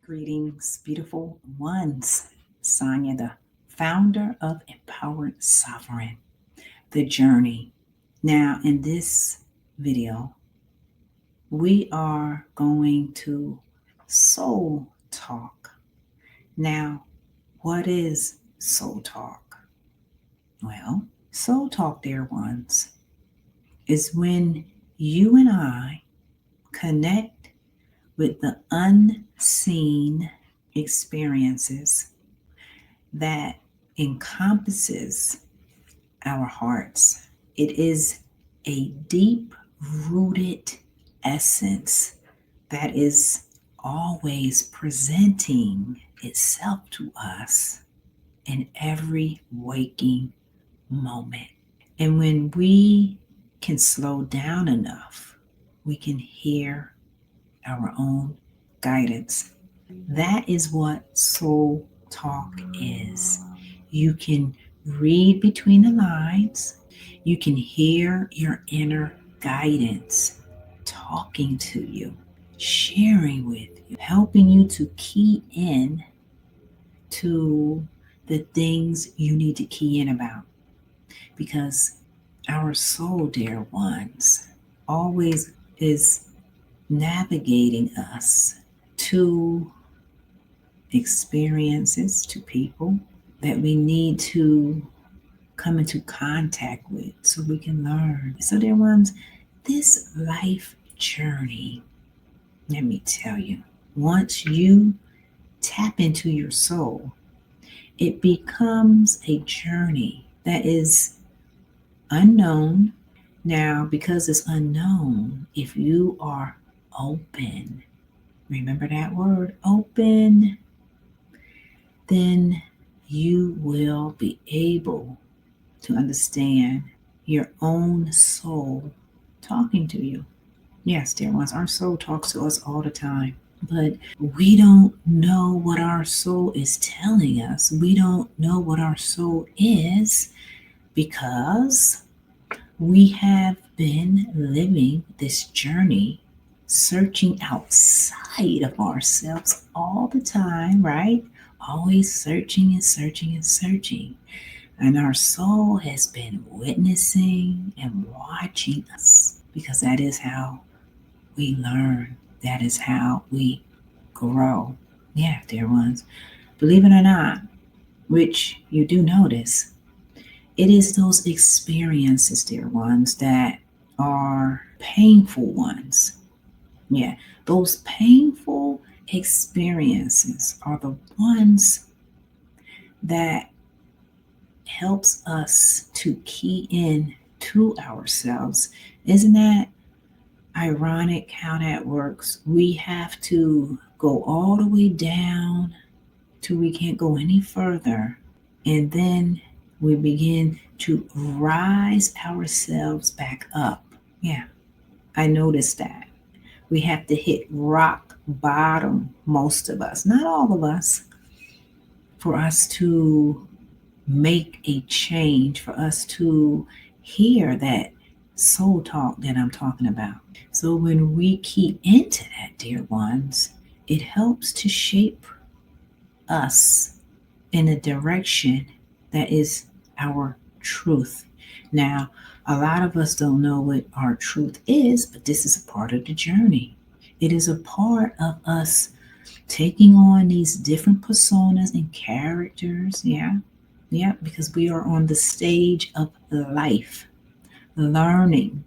Greetings, beautiful ones. Sonya, the founder of Empowered Sovereign, the journey. Now, in this video, we are going to soul talk. Now, what is soul talk? Well, soul talk, dear ones, is when you and I connect with the unseen experiences that encompasses our hearts. It is a deep rooted essence that is always presenting itself to us in every waking moment. And when we can slow down enough, we can hear our own guidance. That is what soul talk is. You can read between the lines, you can hear your inner guidance talking to you, sharing with you, helping you to key in to the things you need to key in about. Because our soul, dear ones, always is navigating us to experiences, to people that we need to come into contact with so we can learn. So, dear ones, this life journey, let me tell you, once you tap into your soul, it becomes a journey that is unknown. Now, because it's unknown, if you are open, remember that word, open, then you will be able to understand your own soul talking to you. Yes, dear ones, our soul talks to us all the time, but we don't know what our soul is telling us. We don't know what our soul is because we have been living this journey searching outside of ourselves all the time, right? Always searching and searching and searching. And our soul has been witnessing and watching us because that is how we learn. That is how we grow. Yeah, dear ones. Believe it or not, which you do notice, it is those experiences, dear ones, that are painful ones. Yeah, those painful experiences are the ones that helps us to key in to ourselves. Isn't that ironic how that works? We have to go all the way down till we can't go any further. And then we begin to rise ourselves back up. Yeah, I noticed that. We have to hit rock bottom, most of us, not all of us, for us to make a change, for us to hear that soul talk that I'm talking about. So when we key into that, dear ones, it helps to shape us in a direction that is our truth. Now, a lot of us don't know what our truth is, but this is a part of the journey. It is a part of us taking on these different personas and characters. Yeah, because we are on the stage of life, learning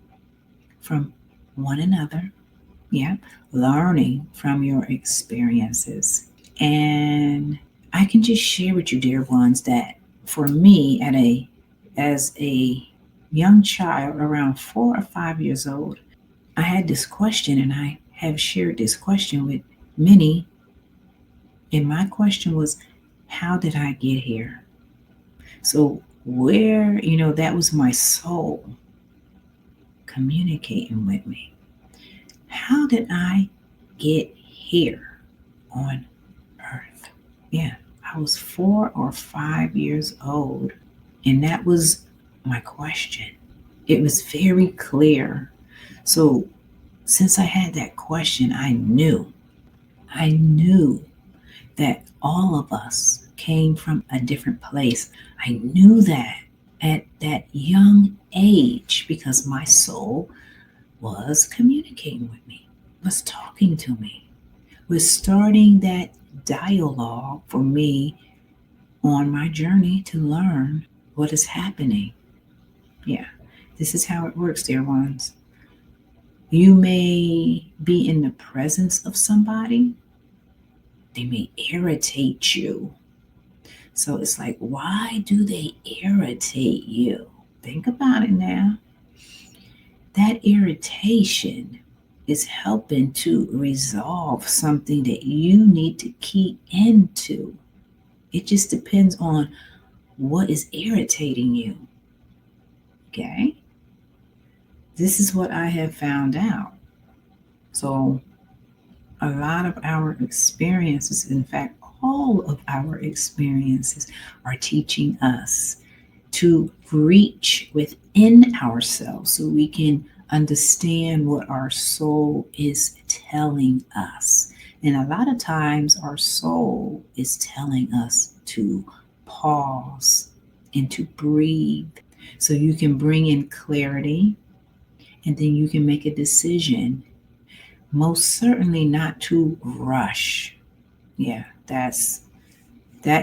from one another. Yeah, learning from your experiences. And I can just share with you, dear ones, that for me, as a young child, around 4 or 5 years old, I had this question, and I have shared this question with many. And my question was, how did I get here? So, where, that was my soul communicating with me. How did I get here on earth? Yeah, I was 4 or 5 years old, and that was my question. It was very clear. So, since I had that question, I knew that all of us came from a different place. I knew that at that young age because my soul was communicating with me, was talking to me, was starting that dialogue for me on my journey to learn what is happening. Yeah, this is how it works, dear ones. You may be in the presence of somebody, they may irritate you. So it's like, why do they irritate you? Think about it now. That irritation is helping to resolve something that you need to key into. It just depends on what is irritating you. Okay? This is what I have found out. So, a lot of our experiences, in fact, all of our experiences, are teaching us to reach within ourselves so we can understand what our soul is telling us. And a lot of times, our soul is telling us to pause and to breathe so you can bring in clarity and then you can make a decision. Most certainly not to rush. Yeah, that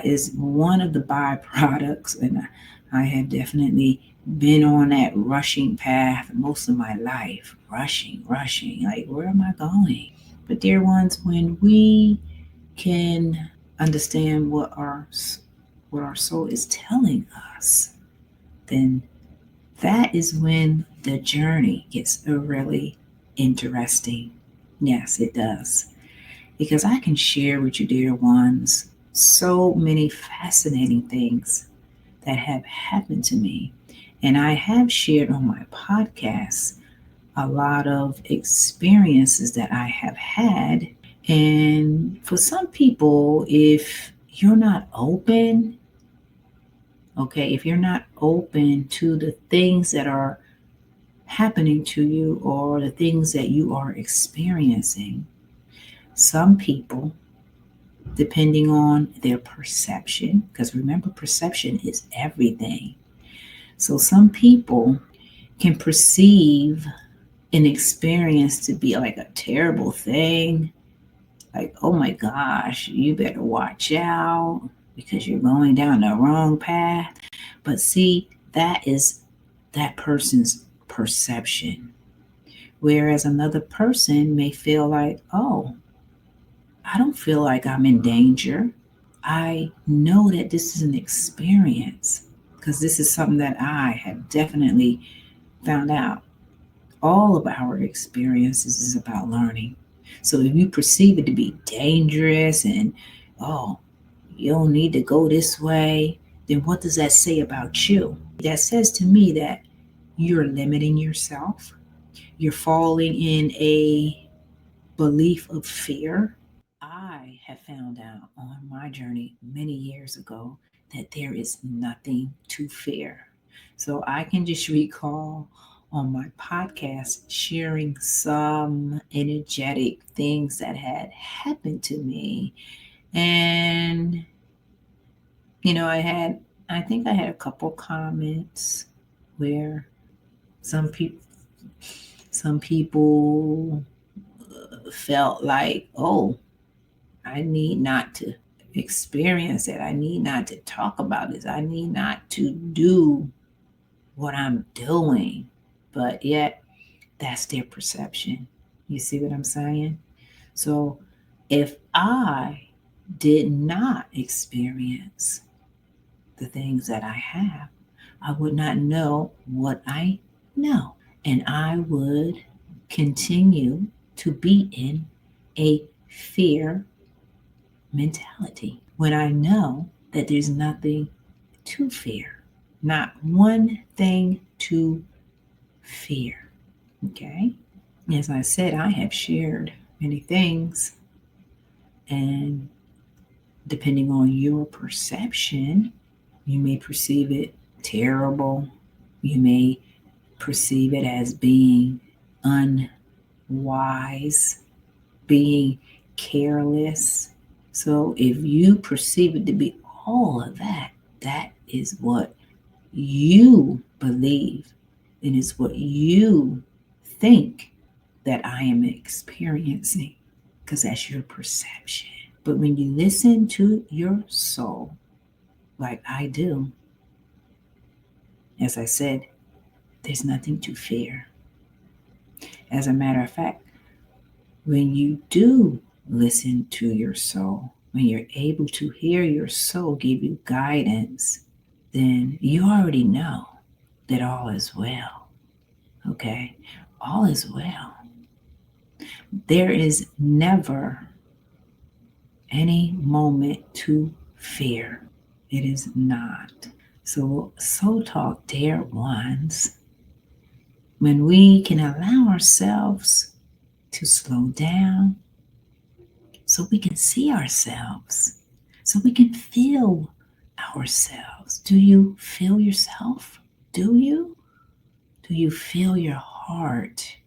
is one of the byproducts, and I have definitely been on that rushing path most of my life. Rushing. Like, where am I going? But, dear ones, when we can understand what our soul is telling us, then that is when the journey gets really interesting. Yes, it does. Because I can share with you, dear ones, so many fascinating things that have happened to me. And I have shared on my podcast a lot of experiences that I have had. And for some people, if you're not open, okay, if you're not open to the things that are happening to you or the things that you are experiencing, some people, depending on their perception, because remember, perception is everything. So some people can perceive an experience to be like a terrible thing, like, oh my gosh, you better watch out because you're going down the wrong path. But see, that is that person's perception. Whereas another person may feel like, oh, I don't feel like I'm in danger. I know that this is an experience because this is something that I have definitely found out. All of our experiences is about learning. So if you perceive it to be dangerous and, oh, you don't need to go this way, then what does that say about you? That says to me that you're limiting yourself. You're falling in a belief of fear. I have found out on my journey many years ago that there is nothing to fear. So I can just recall on my podcast sharing some energetic things that had happened to me. And, I think I had a couple comments where some people, some people felt like, oh, I need not to experience it. I need not to talk about this. I need not to do what I'm doing. But yet, that's their perception. You see what I'm saying? So, if I did not experience the things that I have, I would not know what I know. And I would continue to be in a fear mentality when I know that there's nothing to fear, not one thing to fear. Okay? As I said, I have shared many things, and depending on your perception, you may perceive it terrible, you may perceive it as being unwise, being careless. So if you perceive it to be all of that, that is what you believe, and it's what you think that I am experiencing, because that's your perception. But when you listen to your soul, like I do, as I said, there's nothing to fear. As a matter of fact, when you do listen to your soul, when you're able to hear your soul give you guidance, then you already know that all is well. Okay? All is well. There is never any moment to fear. It is not. So, Soul Talk, dear ones, when we can allow ourselves to slow down so we can see ourselves, so we can feel ourselves. Do you feel yourself? Do you? Do you feel your heart?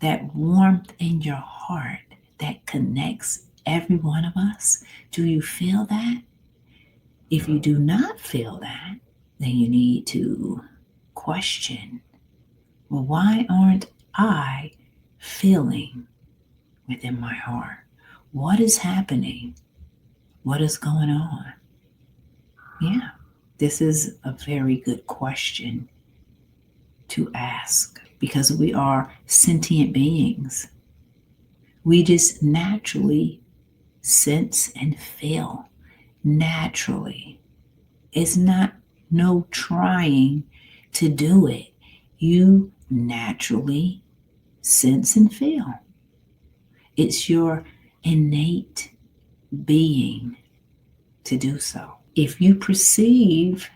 That warmth in your heart that connects every one of us? Do you feel that? If you do not feel that, then you need to question, well, why aren't I feeling within my heart? What is happening? What is going on? Yeah, this is a very good question to ask because we are sentient beings. We just naturally sense and feel naturally. It's not no trying to do it. You naturally sense and feel. It's your innate being to do so. If you perceive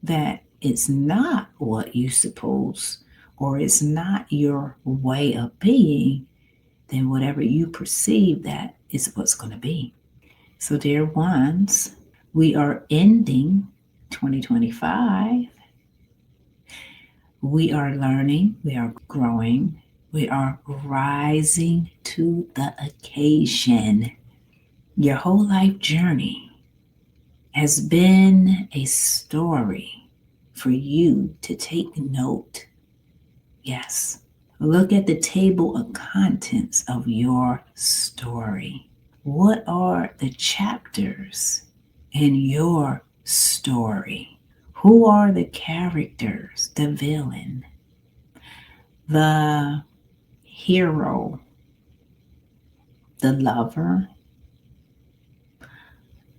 that it's not what you suppose or it's not your way of being, then whatever you perceive, that is what's going to be. So, dear ones, we are ending 2025. We are learning, we are growing, we are rising to the occasion. Your whole life journey has been a story for you to take note. Yes. Look at the table of contents of your story. What are the chapters in your story? Who are the characters, the villain, the hero, the lover,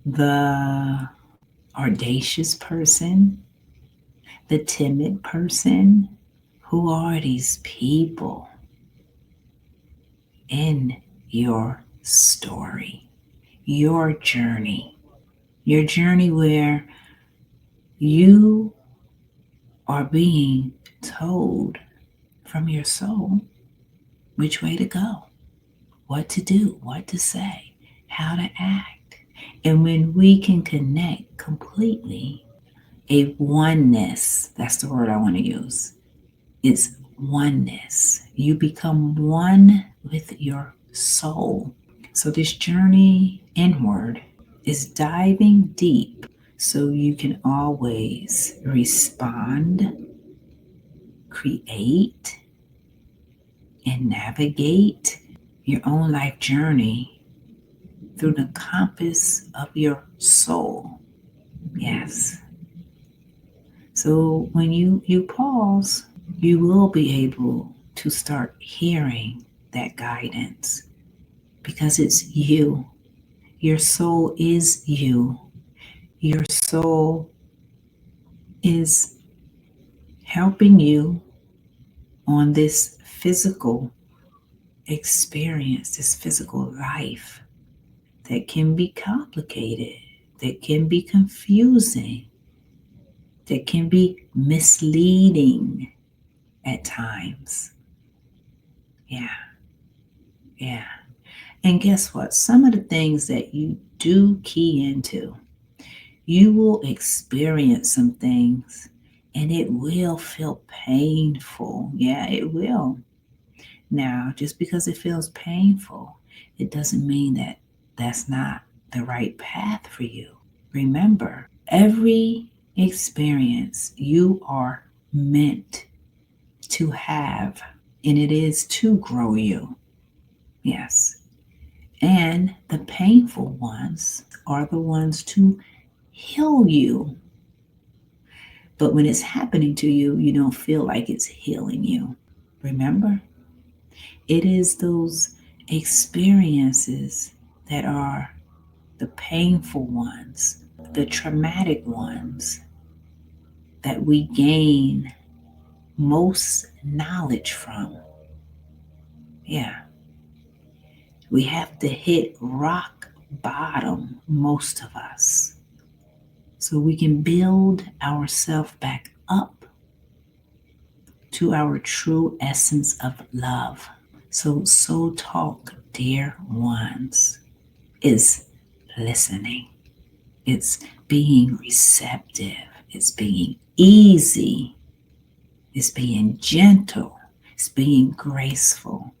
the audacious person, the timid person? Who are these people in your story, your journey where you are being told from your soul which way to go, what to do, what to say, how to act. And when we can connect completely, a oneness, that's the word I want to use. It's oneness. You become one with your soul. So this journey inward is diving deep so you can always respond, create, and navigate your own life journey through the compass of your soul. Yes. So when you pause, you will be able to start hearing that guidance because it's you. Your soul is you. Your soul is helping you on this physical experience, this physical life that can be complicated, that can be confusing, that can be misleading at times. Yeah. And guess what? Some of the things that you do key into, you will experience some things and it will feel painful. Yeah, it will. Now, just because it feels painful, it doesn't mean that that's not the right path for you. Remember, every experience you are meant to have, and it is to grow you. Yes. And the painful ones are the ones to heal you. But when it's happening to you, you don't feel like it's healing you. Remember, it is those experiences that are the painful ones, the traumatic ones, that we gain most knowledge from. Yeah. We have to hit rock bottom, most of us, so we can build ourselves back up to our true essence of love. So Soul Talk, dear ones, is listening. It's being receptive. It's being easy. It's being gentle. It's being graceful.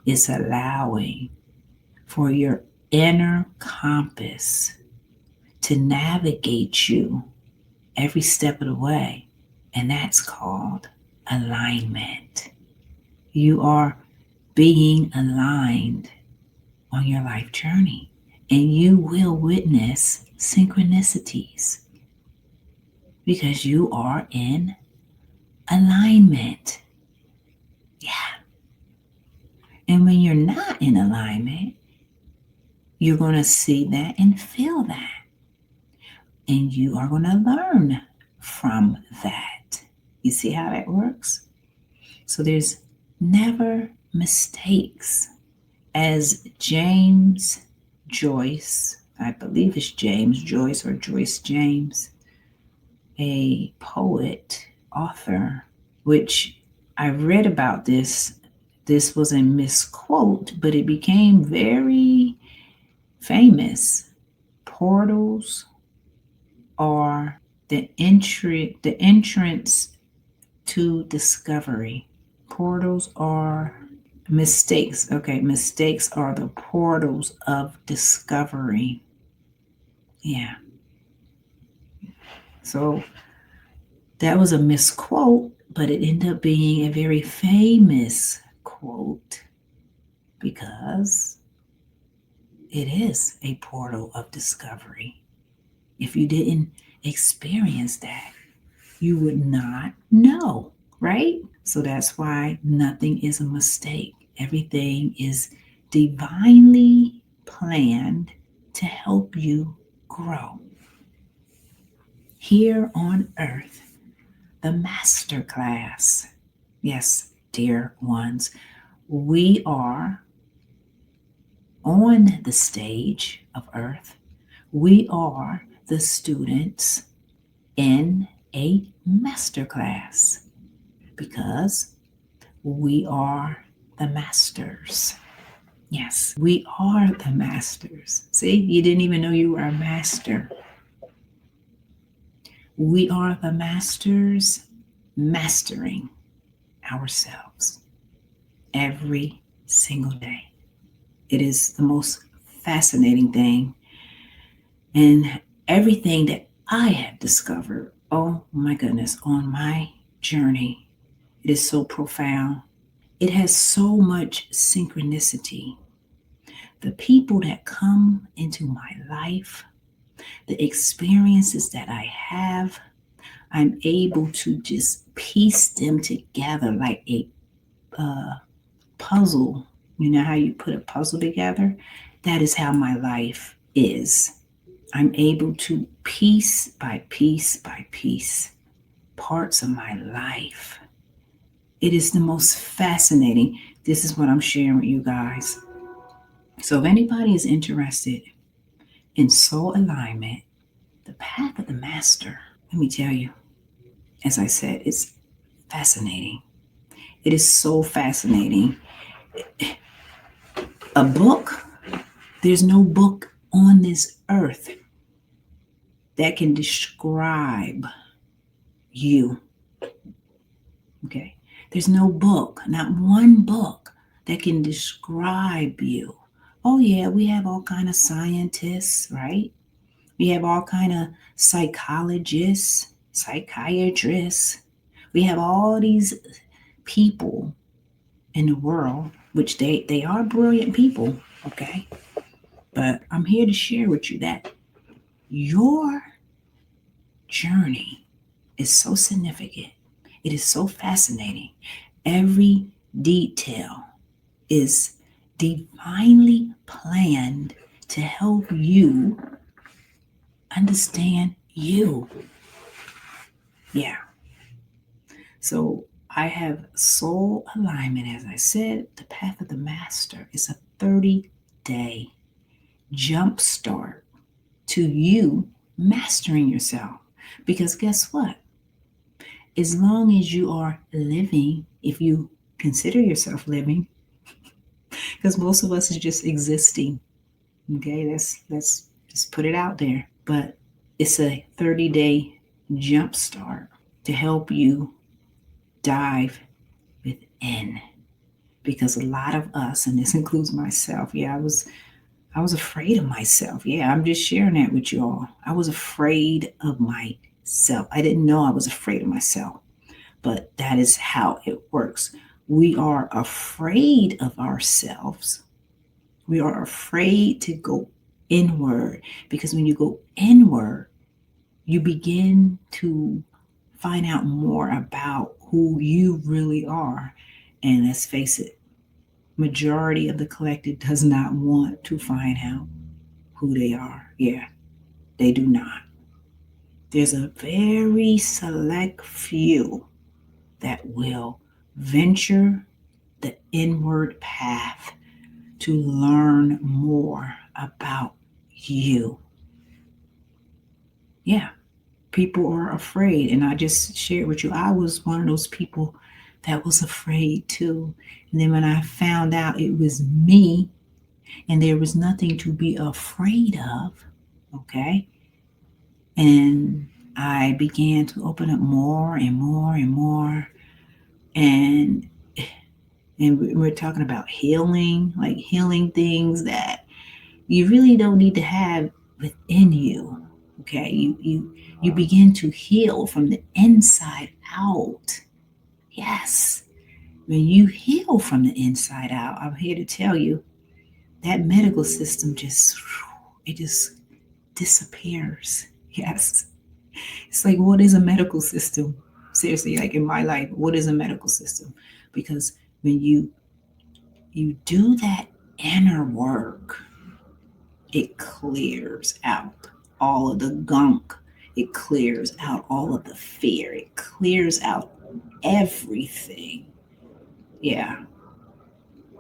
It's allowing for your inner compass to navigate you every step of the way. And that's called alignment. You are being aligned on your life journey, and you will witness synchronicities because you are in alignment. Yeah. And when you're not in alignment, you're going to see that and feel that. And you are going to learn from that. You see how that works? So there's never mistakes. As James Joyce, I believe it's James Joyce or Joyce James, a poet, author, which I read about this. This was a misquote, but it became very famous. Portals are the entrance to discovery. Portals are mistakes. Okay, mistakes are the portals of discovery. Yeah. So that was a misquote, but it ended up being a very famous quote because it is a portal of discovery. If you didn't experience that, you would not know, right? So that's why nothing is a mistake. Everything is divinely planned to help you grow. Here on earth, the master class. Yes, dear ones, we are on the stage of earth. We are the students in a master class because we are the masters. Yes, we are the masters. See, you didn't even know you were a master. We are the masters mastering ourselves every single day. It is the most fascinating thing. And everything that I have discovered, oh my goodness, on my journey, it is so profound. It has so much synchronicity. The people that come into my life, the experiences that I have, I'm able to just piece them together like a puzzle. You know how you put a puzzle together? That is how my life is. I'm able to piece by piece by piece parts of my life. It is the most fascinating. This is what I'm sharing with you guys. So if anybody is interested in soul alignment, the path of the master, let me tell you, as I said, it's fascinating. It is so fascinating. A book, there's no book on this earth that can describe you. Okay? There's no book, not one book that can describe you Oh yeah, we have all kind of scientists, right? We have all kind of psychologists, psychiatrists. We have all these people in the world, which they are brilliant people, okay? But I'm here to share with you that your journey is so significant. It is so fascinating. Every detail is divinely planned to help you understand you. Yeah. So I have soul alignment. As I said, the path of the master is a 30-day jump start to you mastering yourself. Because guess what? As long as you are living, if you consider yourself living, because most of us is just existing. Okay, let's just put it out there. But it's a 30-day jump start to help you dive within. Because a lot of us, and this includes myself, yeah, I was afraid of myself. Yeah, I'm just sharing that with you all. I was afraid of myself. I didn't know I was afraid of myself, but that is how it works. We are afraid of ourselves. We are afraid to go inward because when you go inward, you begin to find out more about who you really are. And let's face it, majority of the collective does not want to find out who they are. Yeah, they do not. There's a very select few that will venture the inward path to learn more about you. Yeah, people are afraid. And I just shared with you, I was one of those people that was afraid too. And then when I found out it was me and there was nothing to be afraid of, okay, and I began to open up more and more and more. And we're talking about healing, like healing things that you really don't need to have within you. Okay, you begin to heal from the inside out. Yes, when you heal from the inside out, I'm here to tell you that medical system just disappears. Yes, it's like, what is a medical system? Seriously, like in my life, what is a medical system? Because when you do that inner work, it clears out all of the gunk. It clears out all of the fear. It clears out everything. Yeah,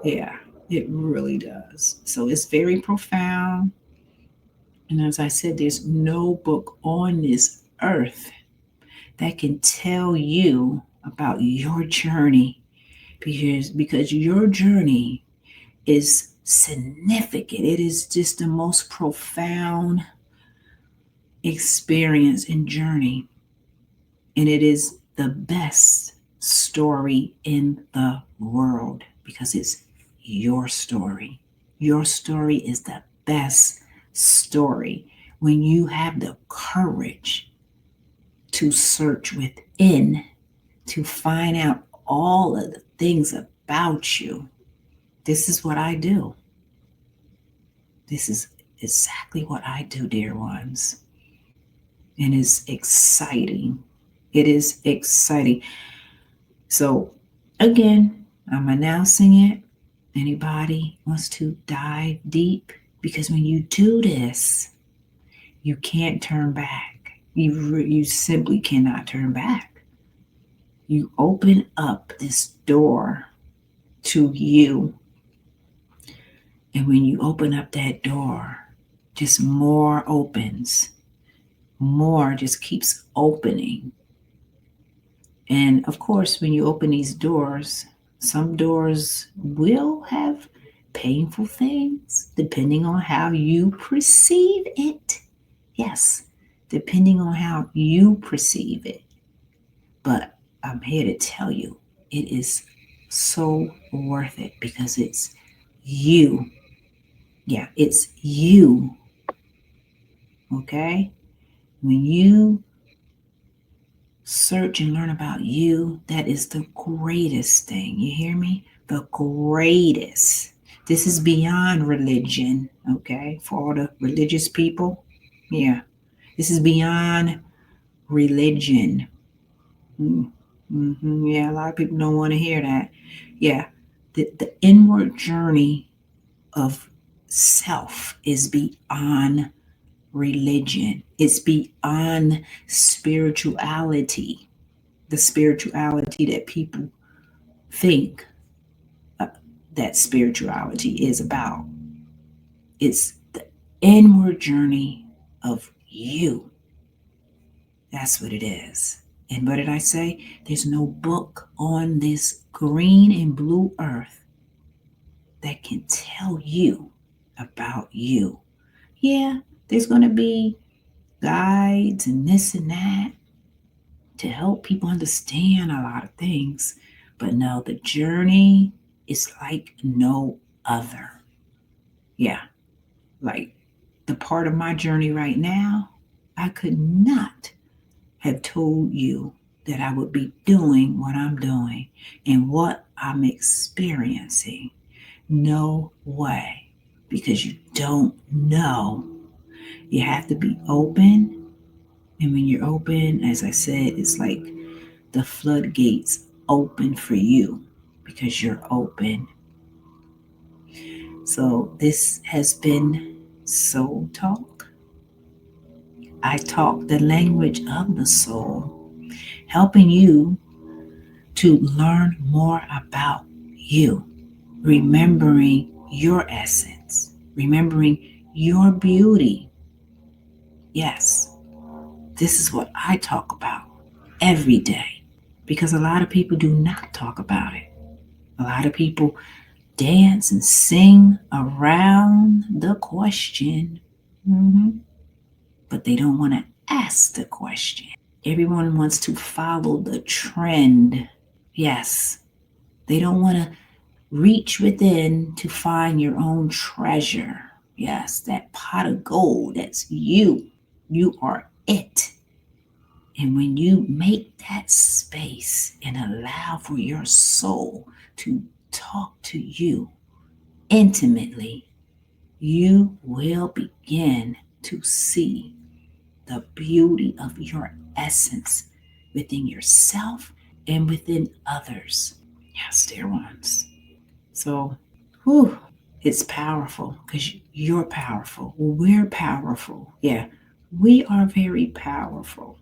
yeah, it really does. So it's very profound. And as I said, there's no book on this earth that can tell you about your journey because your journey is significant. It is just the most profound experience and journey. And it is the best story in the world because it's your story. Your story is the best story when you have the courage to search within to find out all of the things about you. This is what I do. This is exactly what I do, dear ones. And it's exciting. It is exciting. So, again, I'm announcing it. Anybody wants to dive deep? Because when you do this, you can't turn back. You simply cannot turn back. You open up this door to you. And when you open up that door, just more opens. More just keeps opening. And of course, when you open these doors, some doors will have painful things depending on how you perceive it. Yes, depending on how you perceive it. But I'm here to tell you, it is so worth it because it's you. Yeah, it's you. Okay? When you search and learn about you, that is the greatest thing. You hear me? The greatest. This is beyond religion, okay? For all the religious people. Yeah. This is beyond religion. Mm-hmm. Yeah, a lot of people don't want to hear that. Yeah. The inward journey of self is beyond religion, it's beyond spirituality, the spirituality that people think uh, that spirituality is about. It's the inward journey of you. That's what it is. And what did I say? There's no book on this green and blue earth that can tell you about you. Yeah, there's going to be guides and this and that to help people understand a lot of things. But no, the journey is like no other. Yeah, like the part of my journey right now, I could not have told you that I would be doing what I'm doing and what I'm experiencing. No way, because you don't know. You have to be open. And when you're open, as I said, it's like the floodgates open for you because you're open. So this has been Soul Talk. I talk the language of the soul, helping you to learn more about you, remembering your essence, remembering your beauty. Yes, this is what I talk about every day because a lot of people do not talk about it. A lot of people dance and sing around the question, but they don't want to ask the question. Everyone wants to follow the trend. Yes, they don't want to reach within to find your own treasure. Yes, that pot of gold, that's you. You are it. And when you make that space and allow for your soul to talk to you intimately, you will begin to see the beauty of your essence within yourself and within others. Yes, dear ones. So, whew, it's powerful because you're powerful. We're powerful. Yeah, we are very powerful.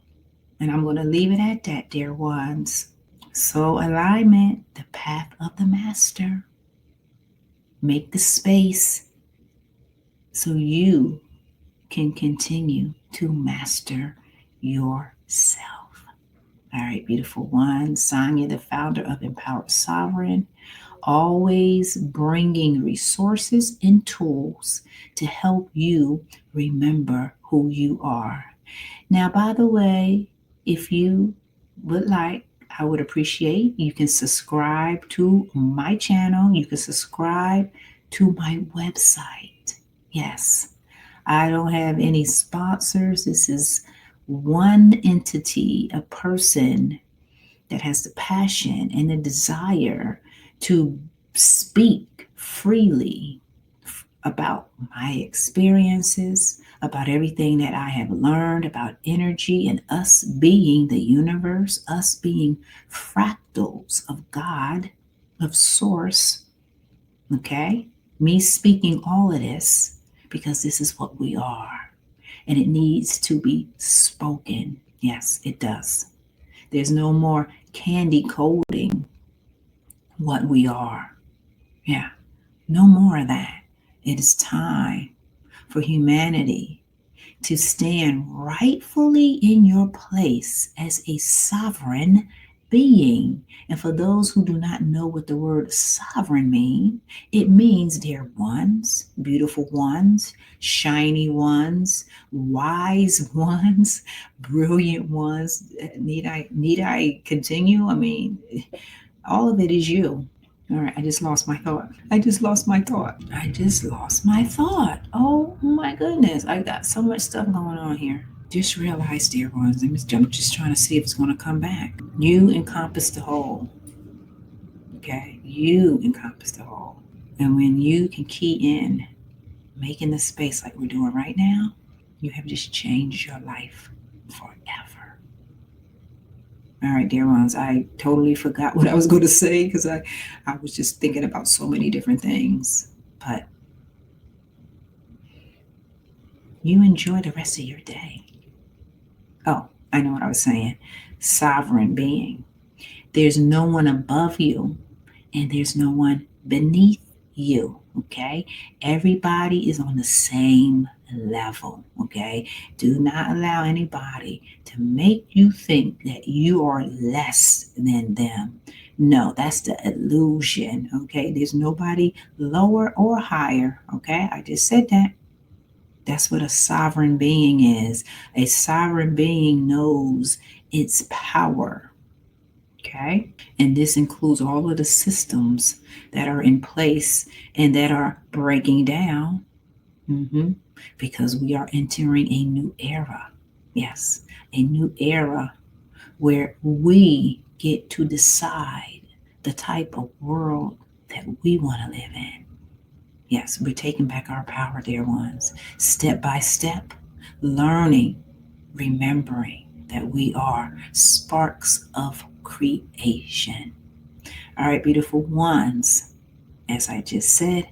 And I'm going to leave it at that, dear ones. So, alignment, the path of the master. Make the space so you can continue to master yourself. All right, beautiful one. Sonya, the founder of Empowered Sovereign, always bringing resources and tools to help you remember who you are. Now, by the way, if you would like, I would appreciate you can subscribe to my channel. You can subscribe to my website. Yes, I don't have any sponsors. This is one entity, a person that has the passion and the desire to speak freely about my experiences, about everything that I have learned about energy and us being the universe, us being fractals of God, of Source. Okay? Me speaking all of this because this is what we are. And it needs to be spoken. Yes, it does. There's no more candy coating what we are. Yeah, no more of that. It is time for humanity to stand rightfully in your place as a sovereign being. And for those who do not know what the word sovereign means, it means, dear ones, beautiful ones, shiny ones, wise ones, brilliant ones. Need I continue? I mean, all of it is you. All right, I just lost my thought. I just lost my thought. I just lost my thought. Oh my goodness. I got so much stuff going on here. Just realize, dear ones, I'm just trying to see if it's going to come back. You encompass the whole. Okay? You encompass the whole. And when you can key in, making the space like we're doing right now, you have just changed your life forever. All right, dear ones, I totally forgot what I was going to say because I was just thinking about so many different things. But you enjoy the rest of your day. Oh, I know what I was saying. Sovereign being. There's no one above you, and there's no one beneath you. Okay? Everybody is on the same level. Okay? Do not allow anybody to make you think that you are less than them. No, that's the illusion. Okay? There's nobody lower or higher. Okay? I just said that. That's what a sovereign being is. A sovereign being knows its power. Okay? And this includes all of the systems that are in place and that are breaking down. Mm-hmm. Because we are entering a new era. Yes, a new era where we get to decide the type of world that we want to live in. Yes, we're taking back our power, dear ones, step by step, learning, remembering that we are sparks of creation. All right, beautiful ones, as I just said,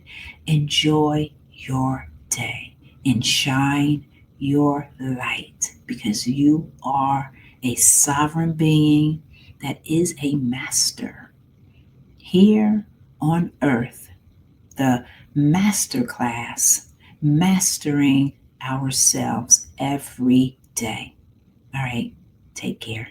enjoy your day and shine your light because you are a sovereign being that is a master here on earth. The master class, mastering ourselves every day. All right, take care.